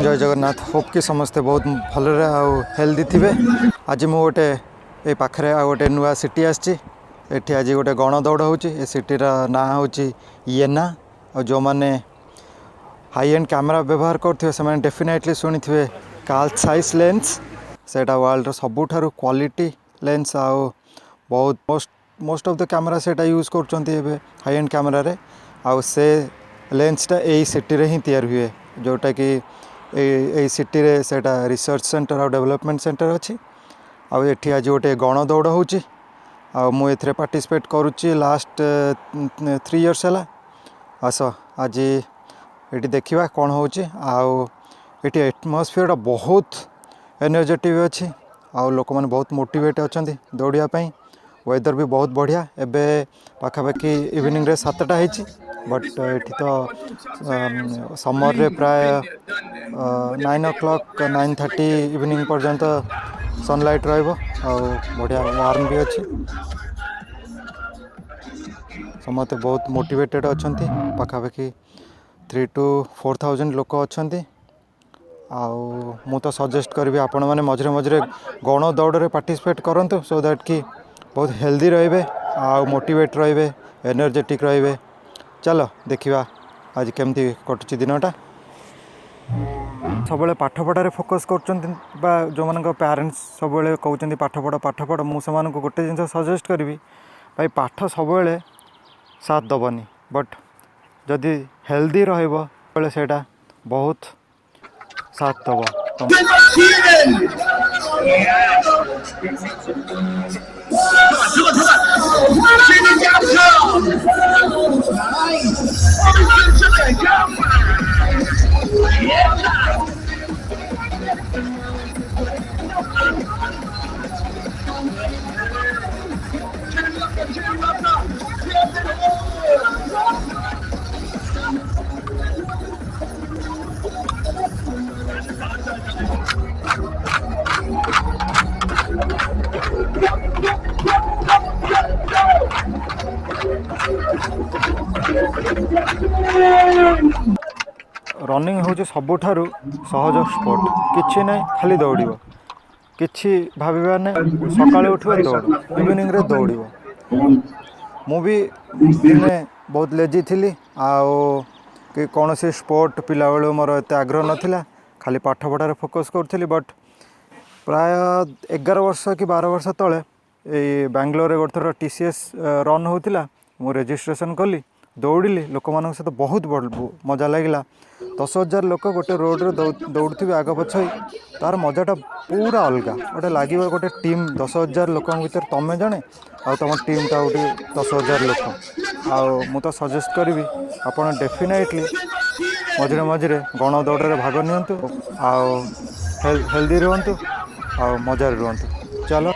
जय जगन्नाथ। होप कि समस्ते बहुत भलरे हेल्दी थे। आज मु गोटे ये पाखे गोटे नुआ सिटी आसी आज गोटे गणदौड़ होची। सिटीर ना हूँ येना। और जो मैंने हाई एंड कैमेरा व्यवहार करते से डेफिनेटली शुणी थे कार्ल साइज लेंस। सेटा वर्ल्ड सबुठारु क्वालिटी लेंस। आउ बहुत मोस्ट ऑफ द कैमेरा सेटा यूज कर हाई एंड कैमेरा रे। आउ से लेंसटा यही सिटी रे ही तैयार हुए जोटा कि ए सिटी रे सेटा रिसर्च सेंटर और डेवलपमेंट सेंटर अच्छी। आउ एठी आज गोटे गणदौड़ होची। आ मु एथरे पार्टिसिपेट करुच्ची लास्ट 3 इयर्स है। आस आज ये देखा कौन होची। आउ एटी एटमॉस्फियर बहुत एनर्जेटिक अच्छी। आउ लोक मैंने बहुत मोटिवेट अच्छा दौड़ापी। वेदर भी बहुत बढ़िया। एबे पाखापाखि इवनिंग रे 7टा होती। बट ये तो समर रे प्राय 9 o'clock 9:30 इवनिंग पर्यंत सनलाइट रहिबो। बढ़िया वार्म भी अच्छी। समस्त बहुत मोटिवेटेड अच्छा। पाखापाखि 3,000 to 4,000 लोक अच्छा। मु तो सजेस्ट करी आपण मैंने मझे मझे गण दौड़ पार्टिसिपेट करूँ सो दैट कि बहुत हेल्दी रे आ मोटिवेट रे एनर्जेटिक रे। चलो देखा आज केमती कटुची दिनटा। सब पाठपढ़ार फोकस कर जो मान पेरेंट्स सब कहते पाठ पढ़ मुझे गोटे जिन सजेस्ट करी भाई पाठ सब साथ दबनी। बट जदि हेल्दी रहा बहुत साथ दब। रनिंग हूँ सबुठारु सहज स्पोर्ट। किछि ना खाली दौड़ कि भाविबार ना सकाଳେ उठिबो दौड़ इवनिंग रे दौड़। मु भी दिने बहुत लेजी थी कि कौन सी स्पोर्ट पिला बेलू मोर एत आग्रह नाला। खाली पाठ पढ़ार फोकस करी। बट प्राय 11 वर्ष कि 12 वर्ष तले ये बांग्लोर गोटे थर TCS रन होता। मु रेजिस्ट्रेशन कली दौड़िली लोक मान सहित बहुत मजा लगे। 10,000 लोक गोटे रोड रे दौड़े आग पछ तार मजाटा पूरा अलग गोटे लगे। गोटे टीम 10,000 लोक भर तुम जड़े आ तुम टीमटा गोटे 10,000 लोक। मु तो सजेस्ट करी आपड़ डेफिनेटली मझे मझे गण दौड़ भाग नियंतु। हेल्दी रुहतु आ मजार रुहतु। चलो